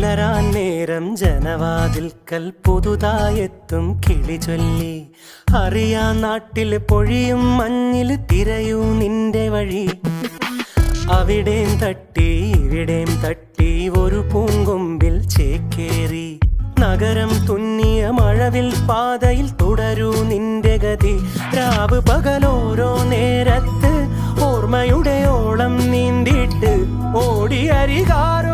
പുലരാൻ നേരം ജനവാതിൽക്കൽ പുതുതായെത്തും കിളി ചൊല്ലി. അറിയാ നാട്ടിൽ പൊഴിയും മഞ്ഞിൽ തിരയൂ നിന്റെ വഴി. അവിടേം തട്ടി ഇവിടേം തട്ടി ഒരു പൂങ്കൊമ്പിൽ ചേക്കേറി. നഗരം തുന്നിയ മഴവിൽ പാതയിൽ തുടരൂ നിന്റെ ഗതി. രാവ് പകലോരോ നേരത്ത് ഓർമ്മയുടെ ഓളം നീന്തിട്ട് ഓടിയരികാറ്